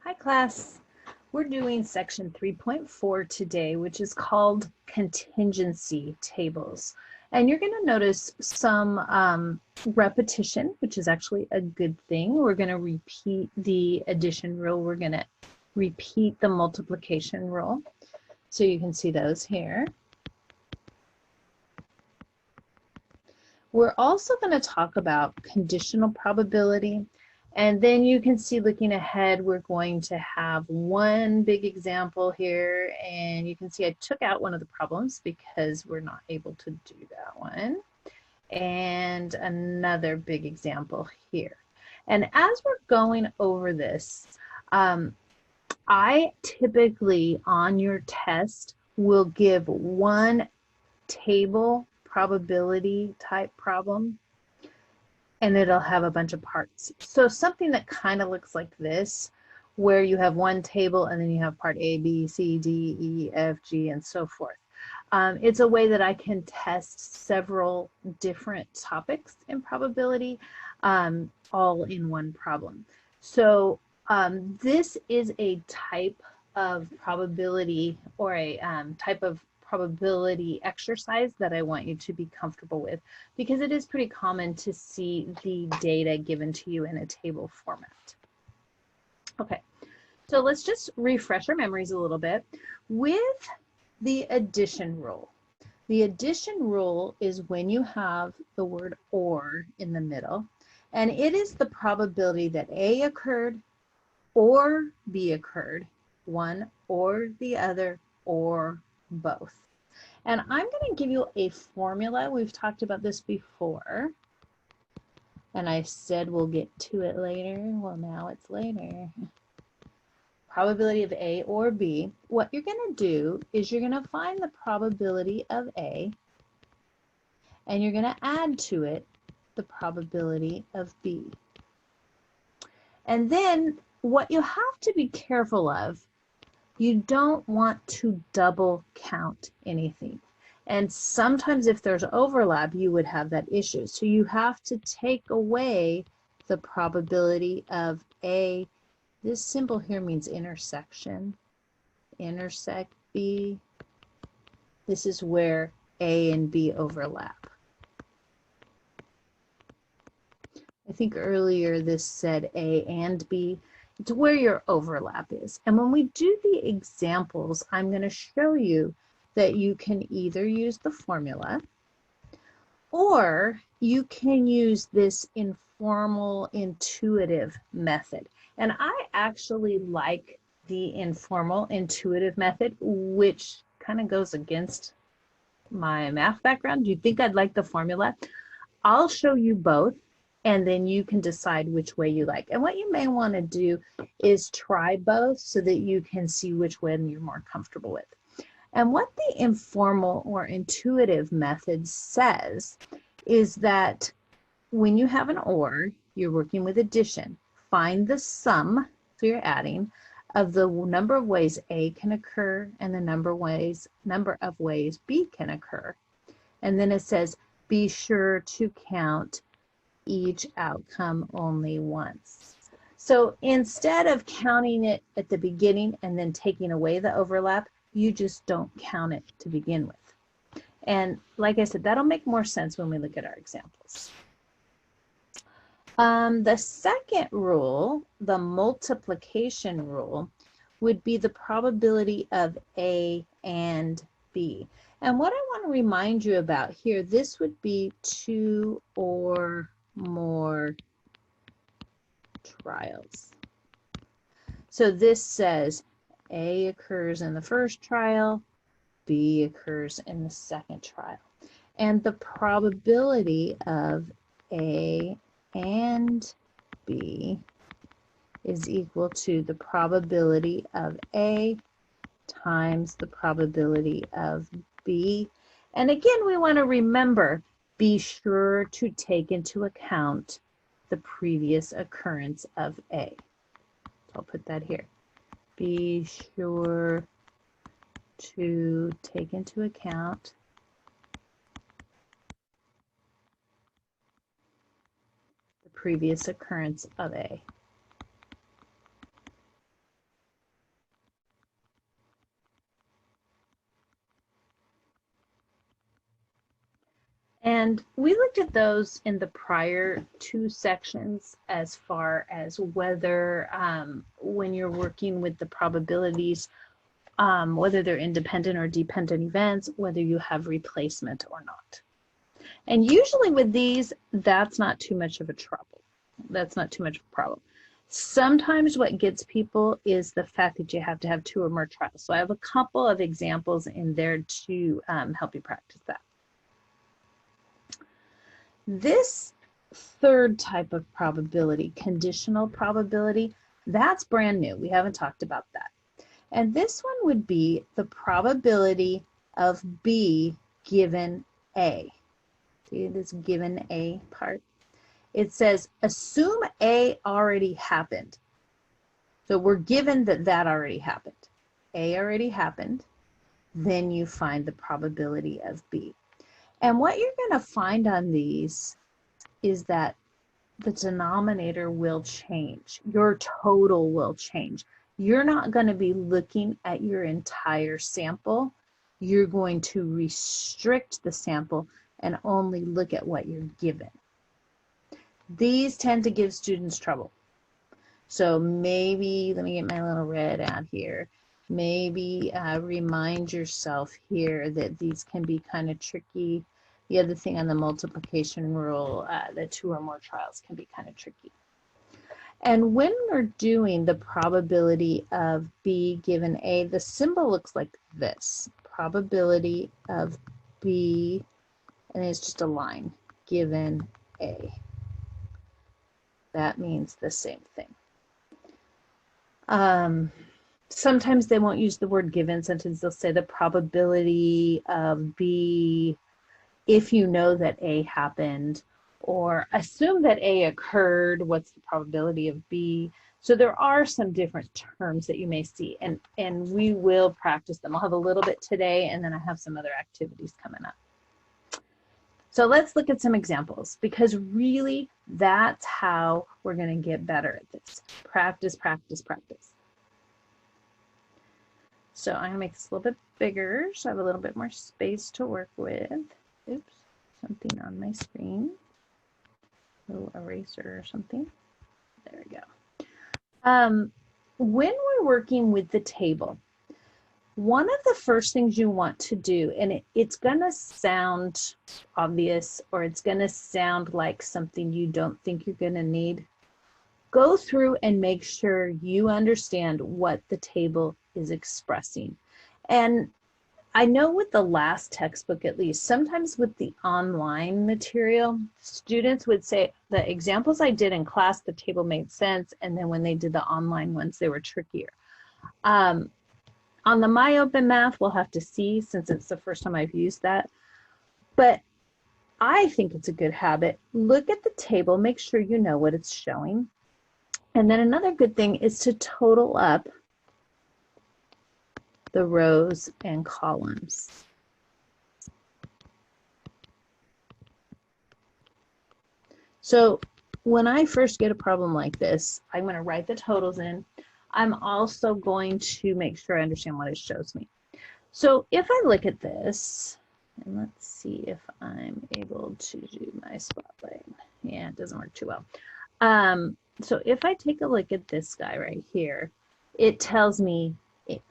Hi class, we're doing section 3.4 today, which is called contingency tables. And you're going to notice some repetition, which is actually a good thing. We're going to repeat the addition rule. We're going to repeat the multiplication rule. So you can see those here. We're also going to talk about conditional probability. And then you can see looking ahead, we're going to have one big example here. And you can see I took out one of the problems because we're not able to do that one. And another big example here. And as we're going over this, I typically on your test will give one table probability type problem, and it'll have a bunch of parts. So something that kind of looks like this, where you have one table and then you have part A, B, C, D, E, F, G, and so forth. It's a way that I can test several different topics in probability, all in one problem. So this is a type of probability or a type of probability exercise that I want you to be comfortable with, because it is pretty common to see the data given to you in a table format. Okay, so let's just refresh our memories a little bit with the addition rule. The addition rule is when you have the word or in the middle, and it is the probability that A occurred or B occurred, one or the other or both. And I'm going to give you a formula. We've talked about this before, and I said we'll get to it later. Well, now it's later. Probability of A or B. What you're going to do is you're going to find the probability of A, and you're going to add to it the probability of B. And then what you have to be careful of, you don't want to double count anything. And sometimes if there's overlap, you would have that issue. So you have to take away the probability of A. This symbol here means intersection. Intersect B. This is where A and B overlap. I think earlier this said A and B. It's where your overlap is. And when we do the examples, I'm going to show you that you can either use the formula or you can use this informal intuitive method. And I actually like the informal intuitive method, which kind of goes against my math background. Do you think I'd like the formula? I'll show you both, and then you can decide which way you like. And what you may want to do is try both so that you can see which one you're more comfortable with. And what the informal or intuitive method says is that when you have an or, you're working with addition. Find the sum, so you're adding, of the number of ways A can occur and the number of ways B can occur. And then it says, be sure to count each outcome only once. So instead of counting it at the beginning and then taking away the overlap, you just don't count it to begin with. And like I said, that'll make more sense when we look at our examples. The second rule, the multiplication rule, would be the probability of A and B. And what I want to remind you about here, this would be two or more trials. So this says A occurs in the first trial, B occurs in the second trial. And the probability of A and B is equal to the probability of A times the probability of B. And again, we want to remember, be sure to take into account the previous occurrence of A. So I'll put that here. Be sure to take into account the previous occurrence of A. And we looked at those in the prior two sections as far as whether when you're working with the probabilities, whether they're independent or dependent events, whether you have replacement or not. And usually with these, that's not too much of a trouble. That's not too much of a problem. Sometimes what gets people is the fact that you have to have 2 or more trials. So I have a couple of examples in there to help you practice that. This third type of probability, conditional probability, that's brand new. We haven't talked about that. And this one would be the probability of B given A. See this given A part? It says, assume A already happened. So we're given that that already happened. A already happened. Then you find the probability of B. And what you're going to find on these is that the denominator will change. Your total will change. You're not going to be looking at your entire sample. You're going to restrict the sample and only look at what you're given. These tend to give students trouble. So maybe, let me get my little red out here. Maybe remind yourself here that these can be kind of tricky. The other thing on the multiplication rule, the 2 or more trials can be kind of tricky. And when we're doing the probability of B given A, the symbol looks like this. Probability of B, and it's just a line, given A. That means the same thing. Sometimes they won't use the word given. Sometimes they'll say the probability of B if you know that A happened, or assume that A occurred, what's the probability of B? So there are some different terms that you may see, and we will practice them. I'll have a little bit today, and then I have some other activities coming up. So let's look at some examples, because really that's how we're going to get better at this. Practice, practice, practice. So I'm going to make this a little bit bigger so I have a little bit more space to work with. Oops, something on my screen. A little eraser or something. There we go. When we're working with the table, one of the first things you want to do, and it's going to sound obvious, or it's going to sound like something you don't think you're going to need, go through and make sure you understand what the table is expressing. And I know with the last textbook, at least, sometimes with the online material, students would say, the examples I did in class, the table made sense, and then when they did the online ones, they were trickier. On the MyOpenMath, we'll have to see, since it's the first time I've used that. But I think it's a good habit. Look at the table, make sure you know what it's showing. And then another good thing is to total up the rows and columns. So when I first get a problem like this, I'm going to write the totals in. I'm also going to make sure I understand what it shows me. So if I look at this, and let's see if I'm able to do my spotlight. Yeah, it doesn't work too well. So if I take a look at this guy right here, it tells me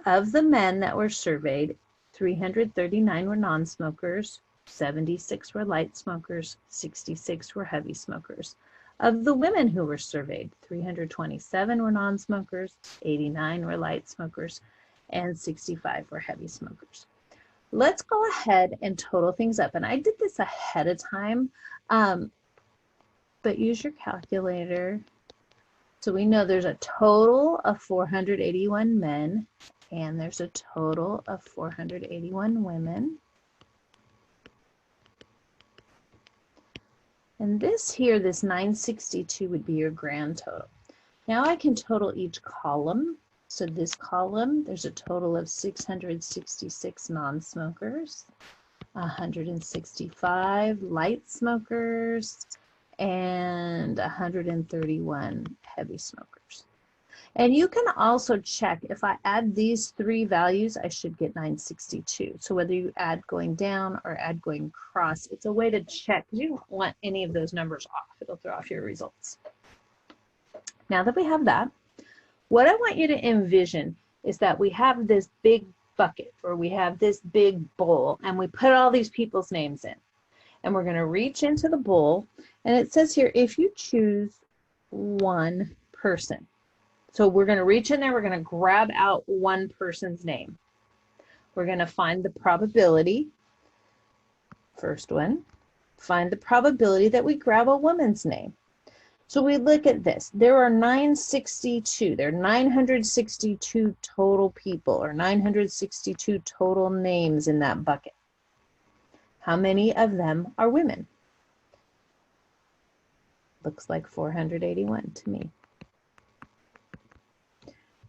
of the men that were surveyed, 339 were non-smokers, 76 were light smokers, 66 were heavy smokers. Of the women who were surveyed, 327 were non-smokers, 89 were light smokers, and 65 were heavy smokers. Let's go ahead and total things up. And I did this ahead of time, but use your calculator. So we know there's a total of 481 men, and there's a total of 481 women. And this here, this 962 would be your grand total. Now I can total each column. So this column, there's a total of 666 non-smokers, 165 light smokers, and 131 heavy smokers. And you can also check if I add these three values, I should get 962. So whether you add going down or add going across, it's a way to check because you don't want any of those numbers off. It'll throw off your results. Now that we have that, what I want you to envision is that we have this big bucket or we have this big bowl and we put all these people's names in. And we're going to reach into the bowl and it says here, if you choose one person. So we're going to reach in there, we're going to grab out one person's name. We're going to find the probability, first one, find the probability that we grab a woman's name. So we look at this. There are 962. There are 962 total people or 962 total names in that bucket. How many of them are women? Looks like 481 to me.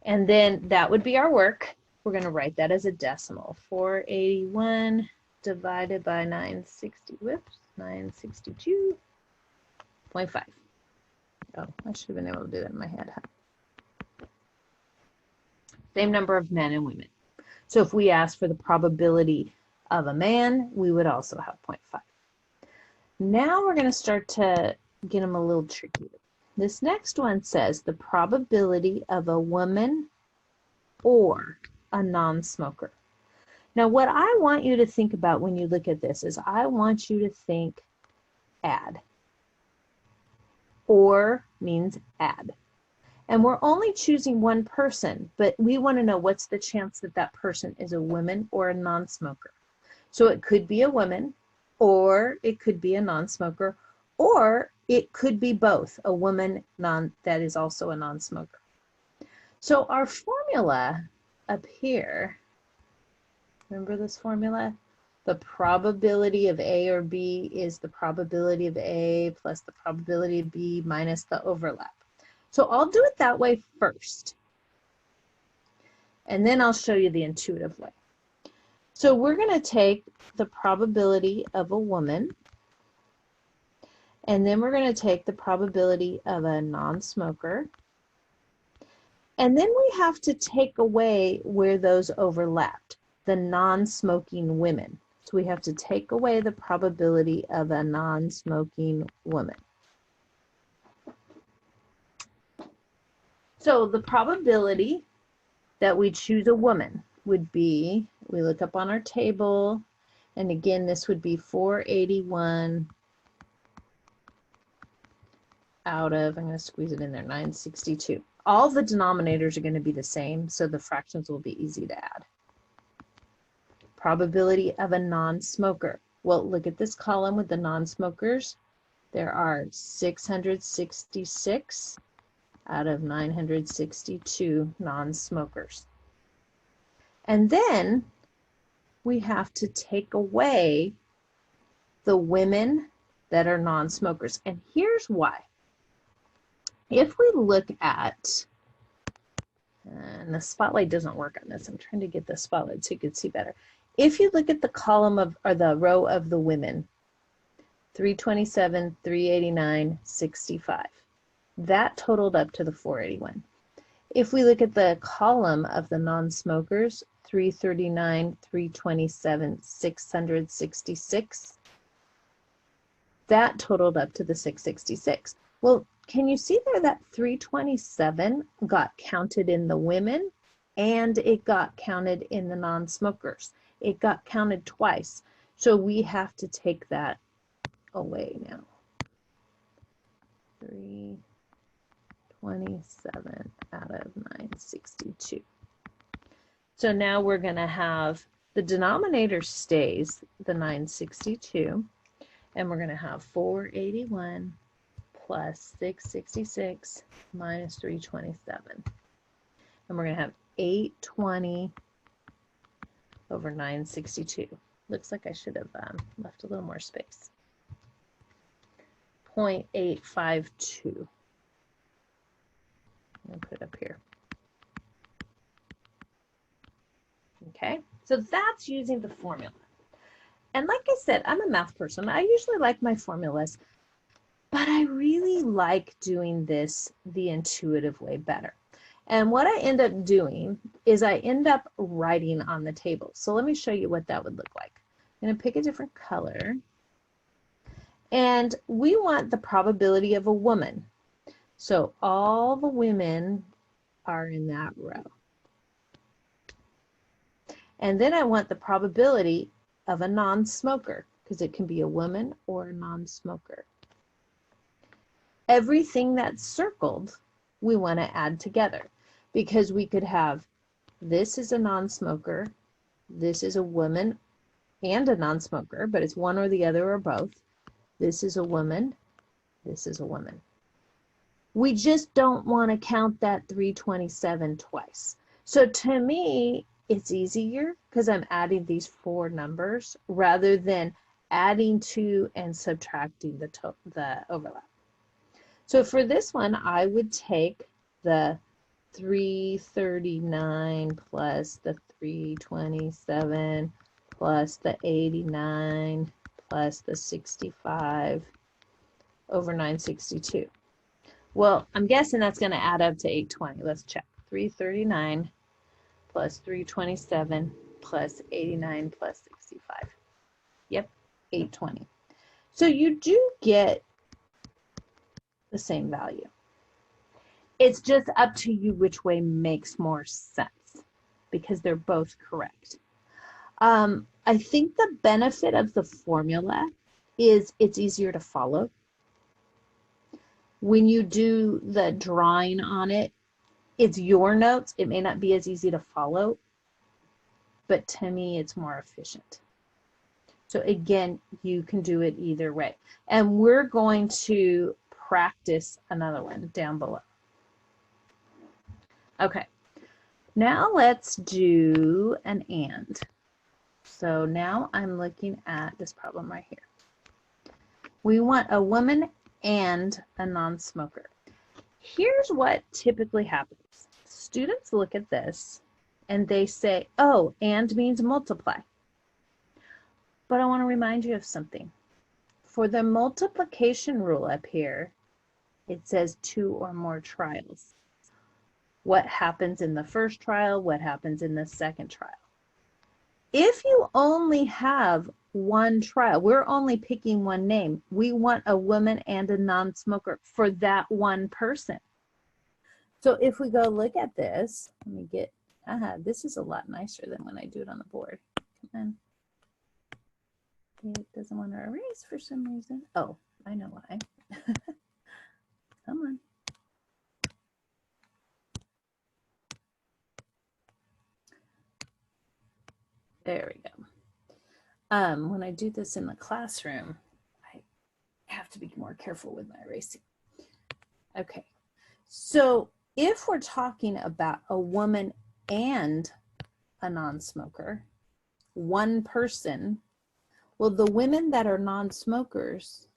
And then that would be our work. We're going to write that as a decimal. 481 divided by 962.5. Oh, I should have been able to do that in my head. Huh? Same number of men and women. So if we ask for the probability of a man, we would also have 0.5. Now we're going to start to get them a little trickier. This next one says the probability of a woman or a non-smoker. Now what I want you to think about when you look at this is I want you to think add. Or means add. And we're only choosing one person, but we want to know what's the chance that that person is a woman or a non-smoker. So it could be a woman, or it could be a non-smoker, or it could be both, a woman that is also a non-smoker. So our formula up here, remember this formula? The probability of A or B is the probability of A plus the probability of B minus the overlap. So I'll do it that way first. And then I'll show you the intuitive way. So we're going to take the probability of a woman, and then we're going to take the probability of a non-smoker, and then we have to take away where those overlapped, the non-smoking women. So we have to take away the probability of a non-smoking woman. So the probability that we choose a woman would be, we look up on our table, and again, this would be 481 out of, I'm going to squeeze it in there, 962. All the denominators are going to be the same, so the fractions will be easy to add. Probability of a non-smoker. Well, look at this column with the non-smokers. There are 666 out of 962 non-smokers. And then we have to take away the women that are non-smokers. And here's why. If we look at, and the spotlight doesn't work on this, I'm trying to get the spotlight so you can see better. If you look at the column of, or the row of the women, 327, 389, 65, that totaled up to the 481. If we look at the column of the non-smokers, 339, 327, 666, that totaled up to the 666. Well, can you see there that 327 got counted in the women and it got counted in the non-smokers? It got counted twice. So we have to take that away now. 327 out of 962. So now we're going to have the denominator stays the 962, and we're going to have 481 plus 666 minus 327. And we're going to have 820 over 962. Looks like I should have left a little more space. 0.852. I'm going to put it up here. Okay, so that's using the formula. And like I said, I'm a math person. I usually like my formulas, but I really like doing this the intuitive way better. And what I end up doing is I end up writing on the table. So let me show you what that would look like. I'm going to pick a different color. And we want the probability of a woman. So all the women are in that row. And then I want the probability of a non-smoker, because it can be a woman or a non-smoker. Everything that's circled, we want to add together, because we could have this is a non-smoker, this is a woman and a non-smoker, but it's one or the other or both. This is a woman, this is a woman. We just don't want to count that 327 twice. So to me, it's easier because I'm adding these 4 numbers rather than adding 2 and subtracting the overlap. So for this one, I would take the 339 plus the 327 plus the 89 plus the 65 over 962. Well, I'm guessing that's going to add up to 820. Let's check. 339 plus 327 plus 89 plus 65. Yep, 820. So you do get the same value. It's just up to you which way makes more sense, because they're both correct. I think the benefit of the formula is it's easier to follow. When you do the drawing on it, it's your notes. It may not be as easy to follow, but to me, it's more efficient. So again, you can do it either way. And we're going to practice another one down below. Okay, now let's do an and. So now I'm looking at this problem right here. We want a woman and a non-smoker. Here's what typically happens. Students look at this and they say, oh, and means multiply. But I want to remind you of something. For the multiplication rule up here, it says 2 or more trials. What happens in the first trial? What happens in the second trial? If you only have one trial, we're only picking one name. We want a woman and a non-smoker for that one person. So if we go look at this, let me get, this is a lot nicer than when I do it on the board. Come on. It doesn't want to erase for some reason. Oh, I know why. Come on. There we go. When I do this in the classroom, I have to be more careful with my erasing. Okay, so if we're talking about a woman and a non-smoker, one person, well, the women that are non-smokers,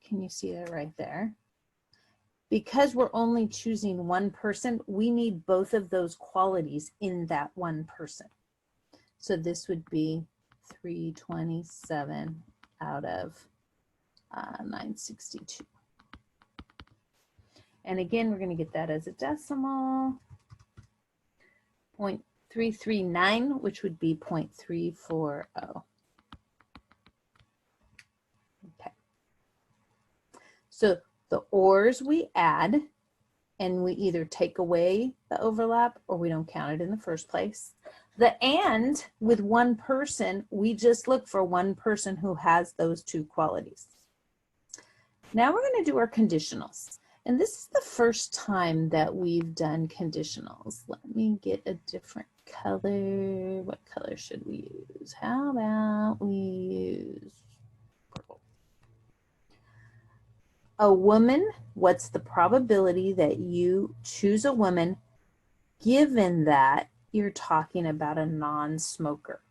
can you see that right there? Because we're only choosing one person, we need both of those qualities in that one person. So this would be 327 out of 962. And again, we're going to get that as a decimal. 0.339, which would be 0.340. Okay. So the ors we add, and we either take away the overlap or we don't count it in the first place. The and, with one person, we just look for one person who has those 2 qualities. Now we're going to do our conditionals. And this is the first time that we've done conditionals. Let me get a different color. What color should we use? How about we use purple? A woman, what's the probability that you choose a woman given that you're talking about a non-smoker?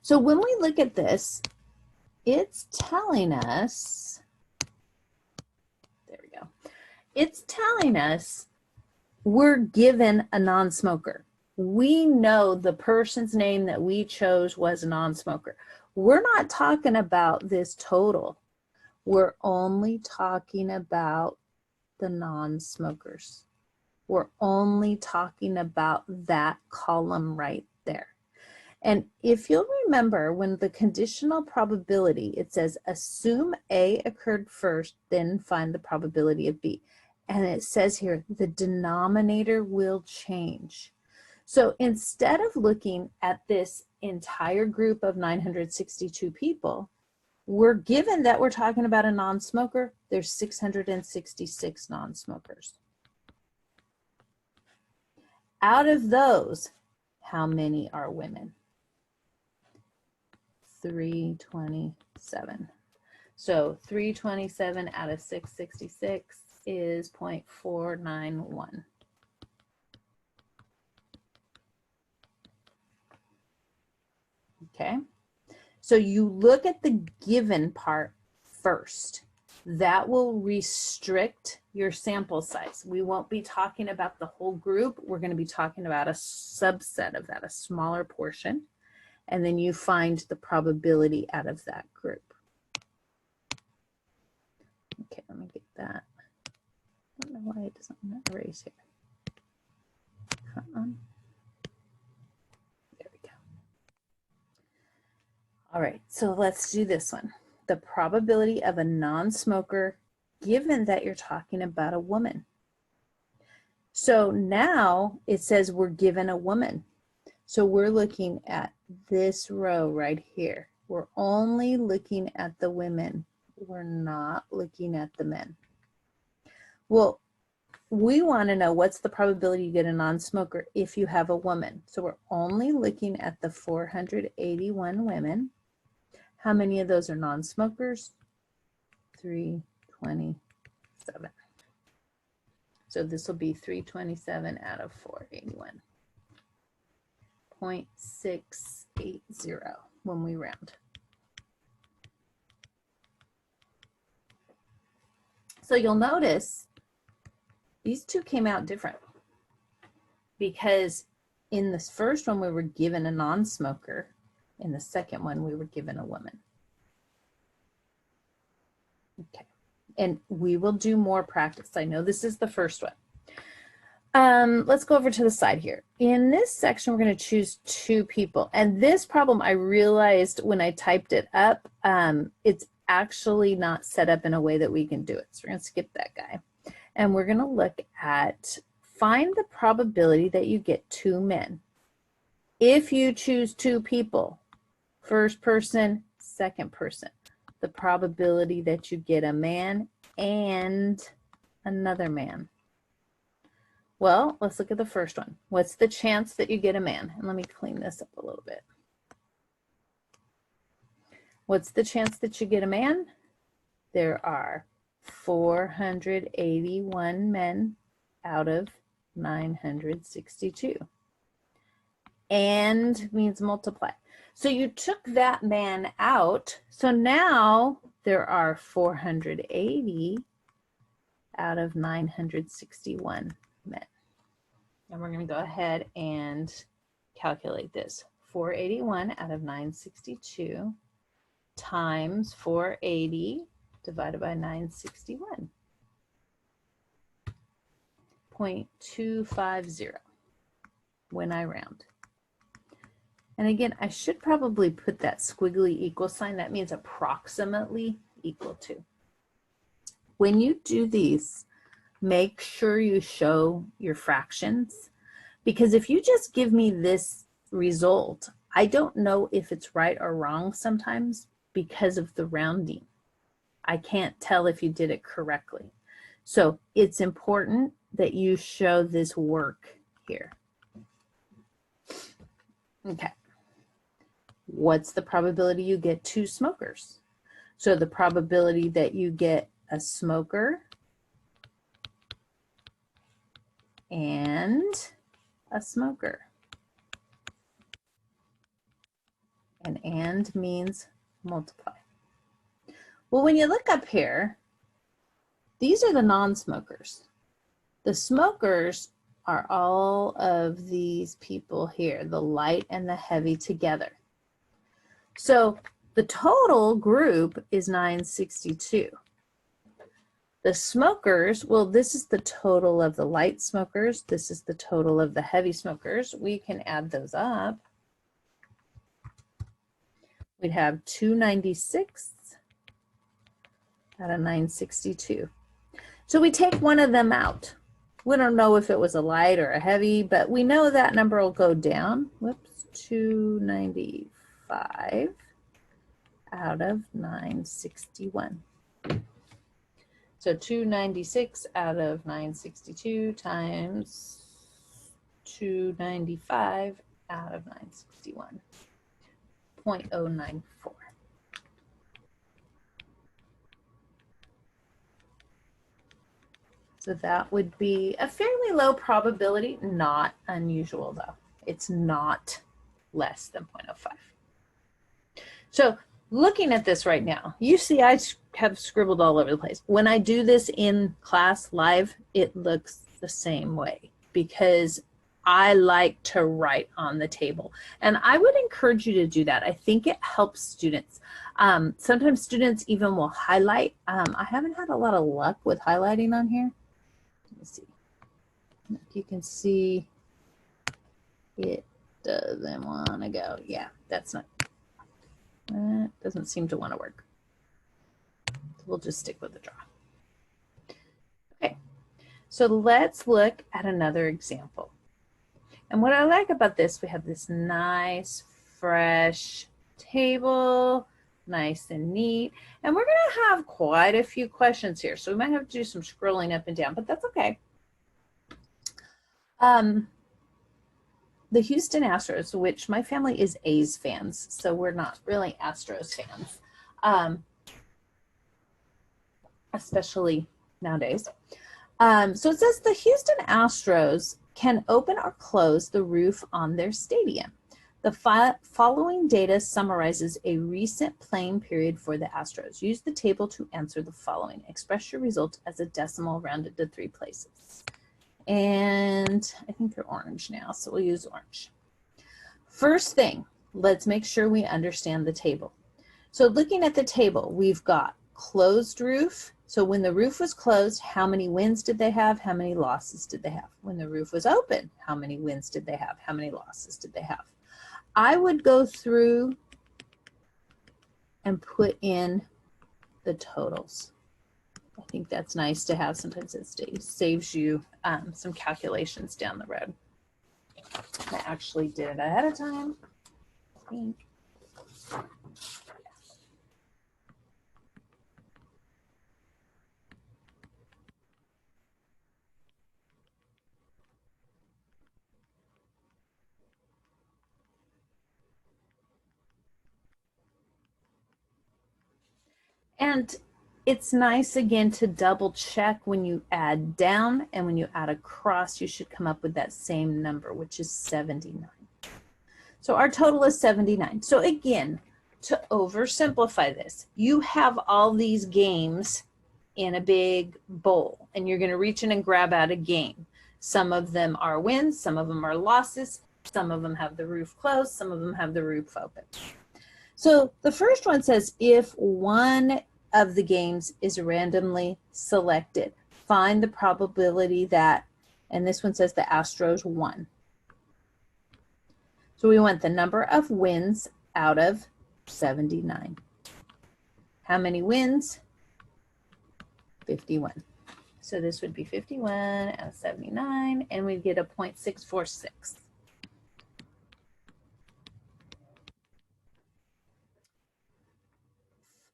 So when we look at this, it's telling us, there we go, it's telling us we're given a non-smoker. We know the person's name that we chose was a non-smoker. We're not talking about this total. We're only talking about the non-smokers. we're only talking about that column right there. And if you'll remember, when the conditional probability, it says assume A occurred first, then find the probability of B. And it says here, the denominator will change. So instead of looking at this entire group of 962 people, we're given that we're talking about a non-smoker. There's 666 non-smokers. Out of those, how many are women? 327. So 327 out of 666 is 0.491. Okay, so you look at the given part first. That will restrict your sample size. We won't be talking about the whole group. We're going to be talking about a subset of that, a smaller portion. And then you find the probability out of that group. Okay, let me get that. I don't know why it doesn't want to erase here. Come on. There we go. All right, so let's do this one. The probability of a non-smoker given that you're talking about a woman. So now it says we're given a woman. So we're looking at this row right here. We're only looking at the women. We're not looking at the men. Well, we want to know what's the probability you get a non-smoker if you have a woman. So we're only looking at the 481 women. How many of those are non-smokers? 327. So this will be 327 out of 481. 0.680 when we round. So you'll notice these two came out different because in this first one we were given a non-smoker. In the second one, we were given a woman. Okay, and we will do more practice. I know this is the first one. Let's go over to the side here. In this section, we're going to choose 2 people. And this problem, I realized when I typed it up, it's actually not set up in a way that we can do it. So we're going to skip that guy. And we're going to look at find the probability that you get 2 men. If you choose 2 people, first person, second person, the probability that you get a man and another man. Well, let's look at the first one. What's the chance that you get a man? And let me clean this up a little bit. What's the chance that you get a man? There are 481 men out of 962. And means multiply. So you took that man out. So now there are 480 out of 961 men. And we're going to go ahead and calculate this. 481 out of 962 times 480 divided by 961. 0.250 when I round. And again, I should probably put that squiggly equal sign. That means approximately equal to. When you do these, make sure you show your fractions, because if you just give me this result, I don't know if it's right or wrong sometimes because of the rounding. I can't tell if you did it correctly. So it's important that you show this work here. Okay. What's the probability you get 2 smokers? So the probability that you get a smoker and a smoker. And means multiply. Well, when you look up here, these are the non-smokers. The smokers are all of these people here, the light and the heavy together. So the total group is 962. The smokers, well, this is the total of the light smokers. This is the total of the heavy smokers. We can add those up. We'd have 296 out of 962. So we take one of them out. We don't know if it was a light or a heavy, but we know that number will go down. Whoops, 295 out of 961. So 296 out of 962 times 295 out of 961. 0.094. So that would be a fairly low probability, not unusual though. It's not less than 0.05. So looking at this right now, you see I have scribbled all over the place. When I do this in class live, it looks the same way because I like to write on the table. And I would encourage you to do that. I think it helps students. Sometimes students even will highlight. I haven't had a lot of luck with highlighting on here. Let me see. You can see it doesn't want to go. Yeah, that's not. That doesn't seem to want to work. So we'll just stick with the draw. Okay, so let's look at another example. And what I like about this, we have this nice, fresh table, nice and neat. And we're going to have quite a few questions here. So we might have to do some scrolling up and down, but that's okay. The Houston Astros, which my family is A's fans, so we're not really Astros fans, especially nowadays. So it says the Houston Astros can open or close the roof on their stadium. The following data summarizes a recent playing period for the Astros. Use the table to answer the following. Express your result as a decimal rounded to 3 places. And I think they're orange now, so we'll use orange. First thing, let's make sure we understand the table. So looking at the table, we've got closed roof. So when the roof was closed, how many wins did they have? How many losses did they have? When the roof was open, how many wins did they have? How many losses did they have? I would go through and put in the totals. I think that's nice to have. Sometimes it saves you some calculations down the road. I actually did it ahead of time. I think. And it's nice again to double check when you add down and when you add across, you should come up with that same number, which is 79. So our total is 79. So again, to oversimplify this, you have all these games in a big bowl and you're going to reach in and grab out a game. Some of them are wins, some of them are losses, some of them have the roof closed, some of them have the roof open. So the first one says if one of the games is randomly selected, find the probability that, and this one says the Astros won. So we want the number of wins out of 79. How many wins? 51. So this would be 51 out of 79, and we'd get a 0.646.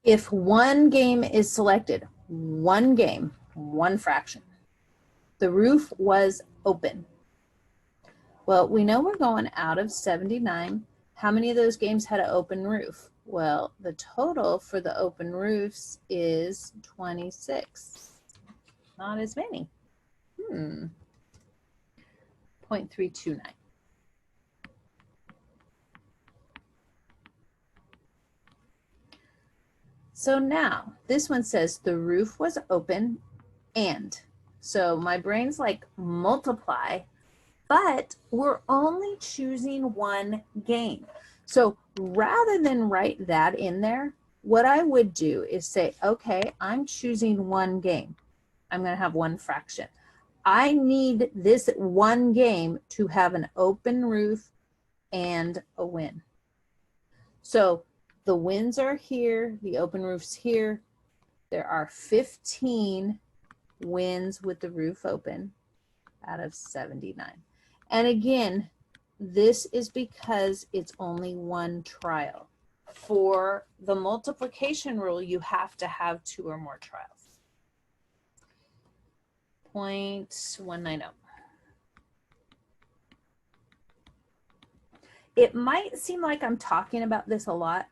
If one game is selected, one game, one fraction, the roof was open. Well, we know we're going out of 79. How many of those games had an open roof? Well, the total for the open roofs is 26. Not as many. 0.329. So now this one says the roof was open and. So my brain's like multiply, but we're only choosing one game. So rather than write that in there, what I would do is say, okay, I'm choosing one game. I'm going to have one fraction. I need this one game to have an open roof and a win. So the wins are here, the open roof's here. There are 15 wins with the roof open out of 79. And again, this is because it's only one trial. For the multiplication rule, you have to have 2 or more trials. 0.190. It might seem like I'm talking about this a lot.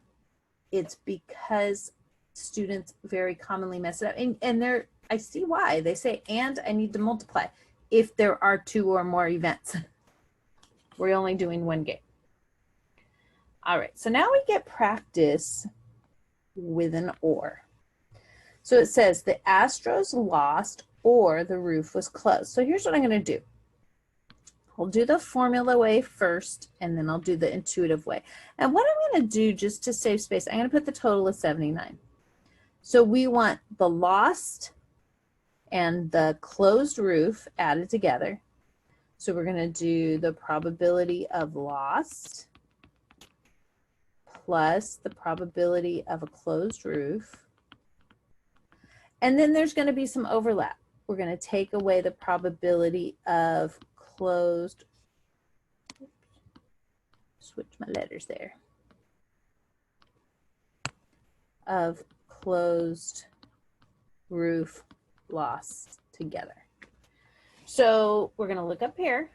It's because students very commonly mess it up. And I see why. They say, and I need to multiply if there are 2 or more events. We're only doing one game. All right, so now we get practice with an or. So it says the Astros lost or the roof was closed. So here's what I'm going to do. I'll do the formula way first, and then I'll do the intuitive way. And what I'm going to do, just to save space, I'm going to put the total as 79. So we want the lost and the closed roof added together. So we're going to do the probability of lost plus the probability of a closed roof. And then there's going to be some overlap. We're going to take away the probability of closed, switch my letters there, of closed roof loss together. So we're going to look up here.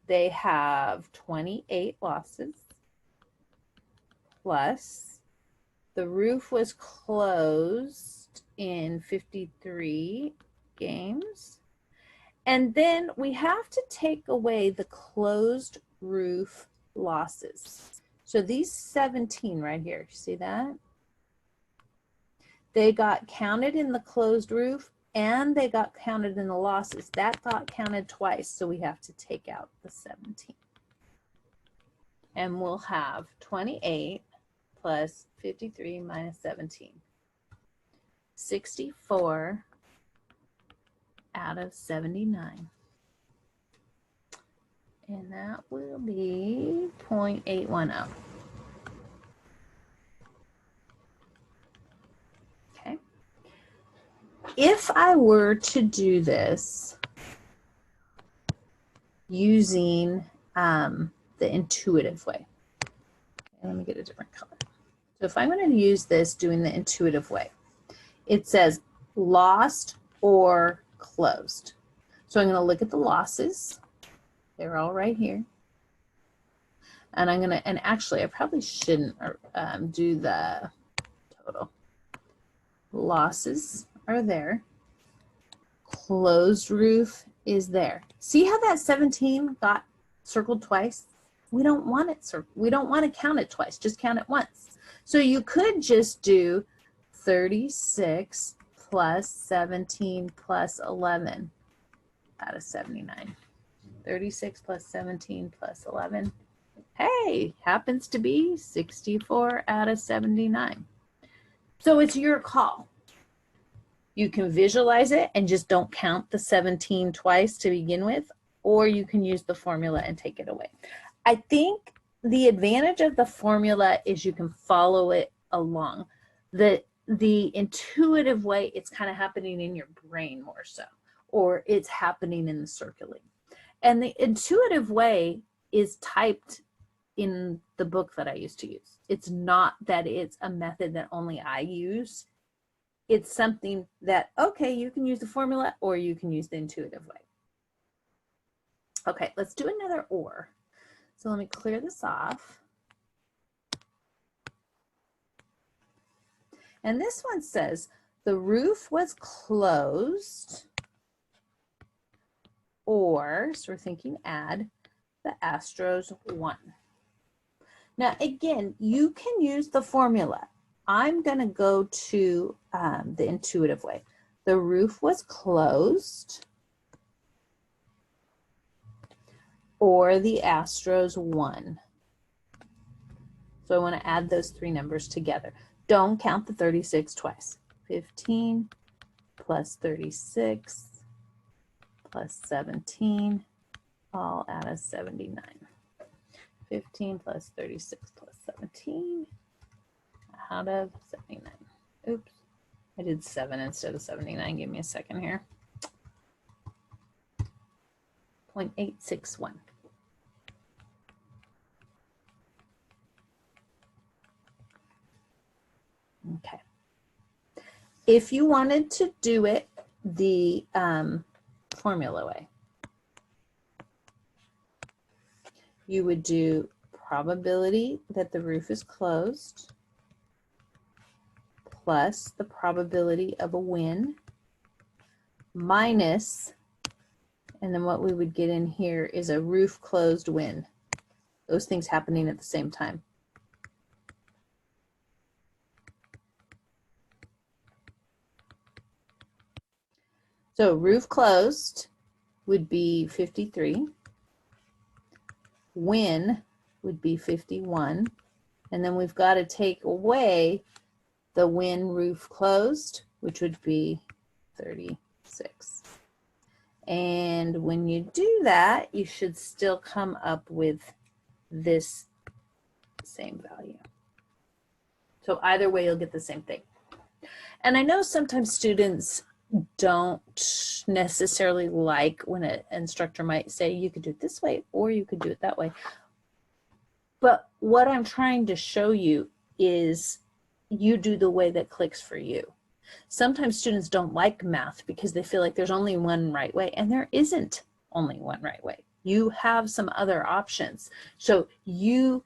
They have 28 losses plus the roof was closed in 53 games. And then we have to take away the closed roof losses. So these 17 right here, you see that? They got counted in the closed roof and they got counted in the losses. That got counted twice, so we have to take out the 17. And we'll have 28 plus 53 minus 17. 64 out of 79. And that will be 0.810. Okay. If I were to do this using the intuitive way, okay, let me get a different color. So if I'm going to use this doing the intuitive way, it says lost or closed. So I'm going to look at the losses. They're all right here. And I'm going to, and actually I probably shouldn't do the total. Losses are there. Closed roof is there. See how that 17 got circled twice? We don't want it circled. We don't want to count it twice. Just count it once. So you could just do 36 plus 17 plus 11 out of 79. 36 plus 17 plus 11. Hey, happens to be 64 out of 79. So it's your call. You can visualize it and just don't count the 17 twice to begin with, or you can use the formula and take it away. I think the advantage of the formula is you can follow it along. The intuitive way, it's kind of happening in your brain more so, or it's happening in the circling. And the intuitive way is typed in the book that I used to use. It's not that it's a method that only I use. It's something that, okay, you can use the formula or you can use the intuitive way. Okay, let's do another or. So let me clear this off. And this one says, the roof was closed, or, so we're thinking add, the Astros won. Now, again, you can use the formula. I'm going to go to the intuitive way. The roof was closed, or the Astros won. So I want to add those three numbers together. Don't count the 36 twice. 15 plus 36 plus 17, all out of 79. 15 plus 36 plus 17 out of 79. Oops, I did 7 instead of 79. Give me a second here. 0.861. Okay. If you wanted to do it the formula way, you would do probability that the roof is closed plus the probability of a wind minus, and then what we would get in here is a roof closed wind. Those things happening at the same time. So roof closed would be 53. Wind would be 51. And then we've got to take away the wind roof closed, which would be 36. And when you do that, you should still come up with this same value. So either way, you'll get the same thing. And I know sometimes students don't necessarily like when an instructor might say you could do it this way or you could do it that way. But what I'm trying to show you is you do the way that clicks for you. Sometimes students don't like math because they feel like there's only one right way, and there isn't only one right way. You have some other options. So you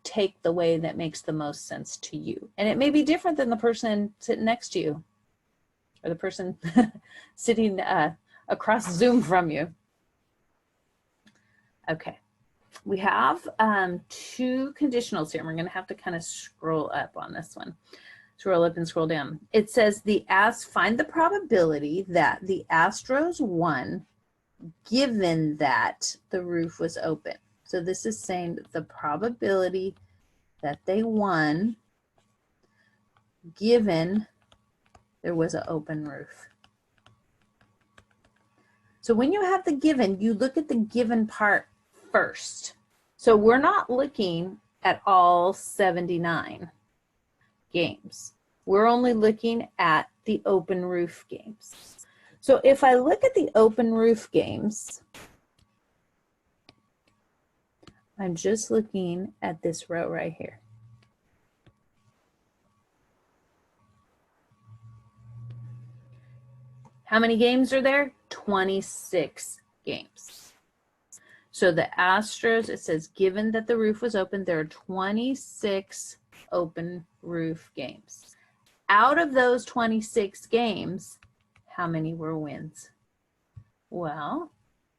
take the way that makes the most sense to you. And it may be different than the person sitting next to you or the person sitting across Zoom from you. Okay, we have 2 conditionals here. And we're going to have to kind of scroll up on this one. Scroll up and scroll down. It says find the probability that the Astros won given that the roof was open. So this is saying that the probability that they won given there was an open roof. So when you have the given, you look at the given part first. So we're not looking at all 79 games. We're only looking at the open roof games. So if I look at the open roof games, I'm just looking at this row right here. How many games are there? 26 games. So the Astros, it says, given that the roof was open, there are 26 open roof games. Out of those 26 games, how many were wins? Well,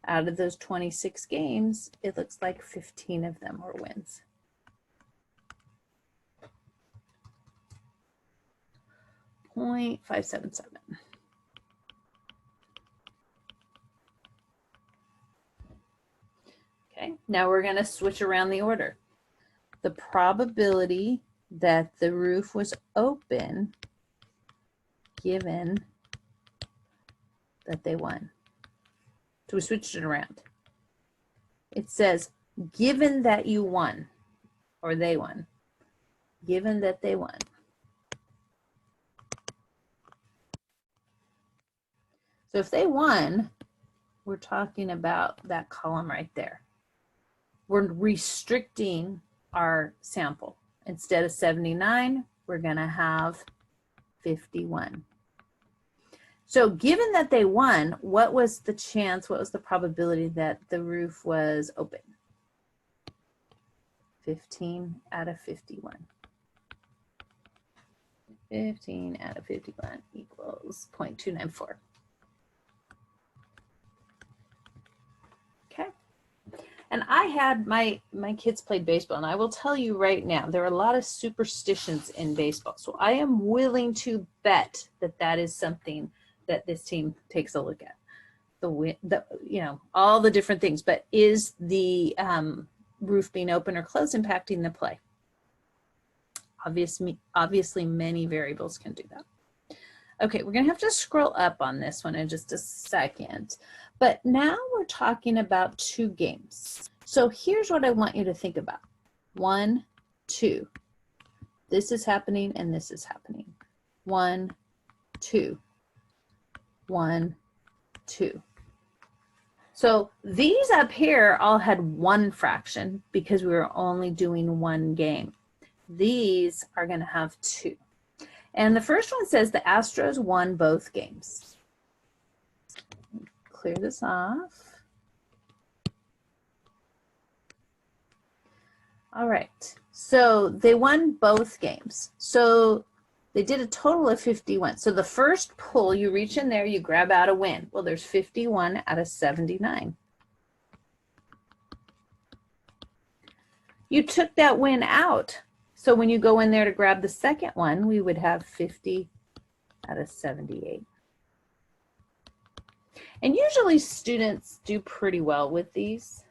out of those 26 games, it looks like 15 of them were wins. .577. Okay, now we're going to switch around the order. The probability that the roof was open given that they won. So we switched it around. It says, given that you won, or they won, given that they won. So if they won, we're talking about that column right there. We're restricting our sample. Instead of 79, we're going to have 51. So given that they won, what was the chance, what was the probability that the roof was open? 15 out of 51. 15 out of 51 equals 0.294. Okay. And I had my kids played baseball, and I will tell you right now, there are a lot of superstitions in baseball. So I am willing to bet that that is something that this team takes a look at. All the different things, but is the roof being open or closed impacting the play? Obviously many variables can do that. Okay, we're going to have to scroll up on this one in just a second. But now we're talking about 2 games. So here's what I want you to think about. 1, 2. This is happening and this is happening. 1, 2. 1, 2. So these up here all had 1 fraction because we were only doing 1 game. These are going to have 2. And the first one says the Astros won both games. Clear this off. All right, so they won both games. So they did a total of 51. So the first pull, you reach in there, you grab out a win. Well, there's 51 out of 79. You took that win out. So when you go in there to grab the second one, we would have 50 out of 78. And usually students do pretty well with these.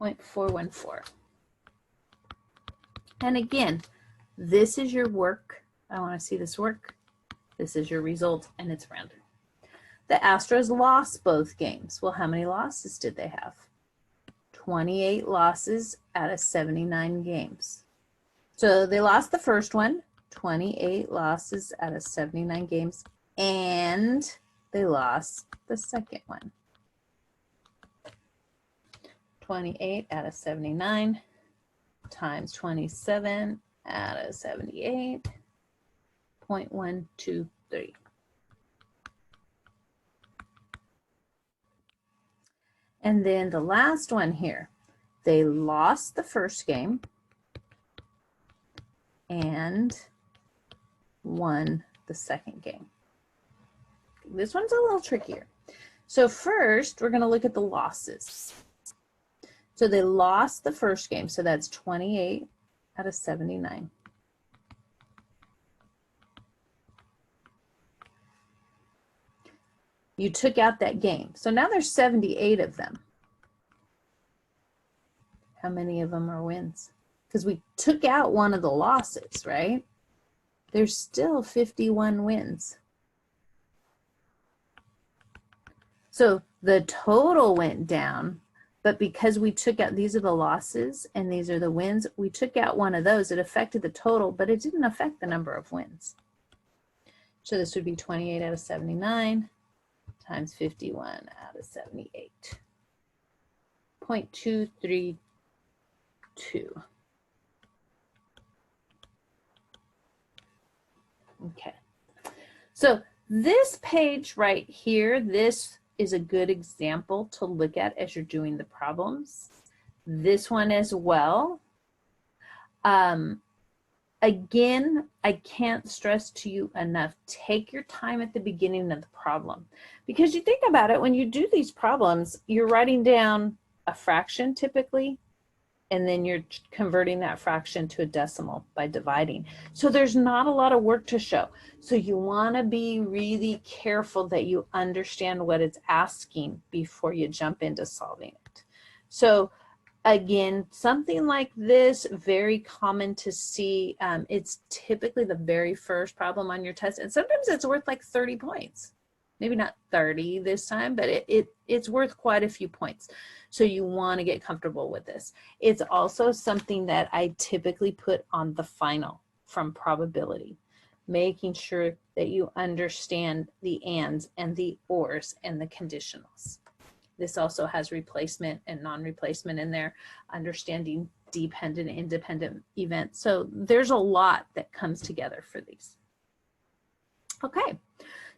.414. And again, this is your work. I want to see this work. This is your result, and it's random. The Astros lost both games. Well, how many losses did they have? 28 losses out of 79 games. So they lost the first one, 28 losses out of 79 games, and they lost the second one. 28 out of 79 times 27 out of 78, 0.123. And then the last one here, they lost the first game and won the second game. This one's a little trickier. So first, we're going to look at the losses. So they lost the first game, so that's 28 out of 79. You took out that game. So now there's 78 of them. How many of them are wins? Because we took out one of the losses, right? There's still 51 wins. So the total went down, but because we took out, these are the losses and these are the wins, we took out one of those. It affected the total, but it didn't affect the number of wins. So this would be 28 out of 79 times 51 out of 78. 0.232. Okay. So this page right here, this is a good example to look at as you're doing the problems. This one as well. Again, I can't stress to you enough, take your time at the beginning of the problem. Because you think about it, when you do these problems, you're writing down a fraction typically, and then you're converting that fraction to a decimal by dividing. So there's not a lot of work to show. So you want to be really careful that you understand what it's asking before you jump into solving it. So again, something like this, very common to see. It's typically the very first problem on your test, and sometimes it's worth like 30 points. Maybe not 30 this time, but it's worth quite a few points. So you want to get comfortable with this. It's also something that I typically put on the final from probability, making sure that you understand the ands and the ors and the conditionals. This also has replacement and non-replacement in there, understanding dependent and independent events. So there's a lot that comes together for these. Okay,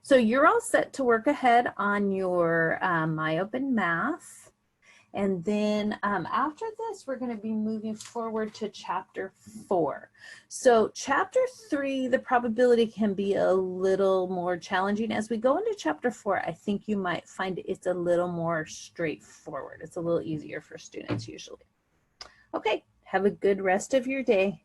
so you're all set to work ahead on your MyOpen Math. And then after this, we're going to be moving forward to chapter 4. So chapter 3, the probability can be a little more challenging. As we go into chapter 4, I think you might find it's a little more straightforward. It's a little easier for students usually. Okay, have a good rest of your day.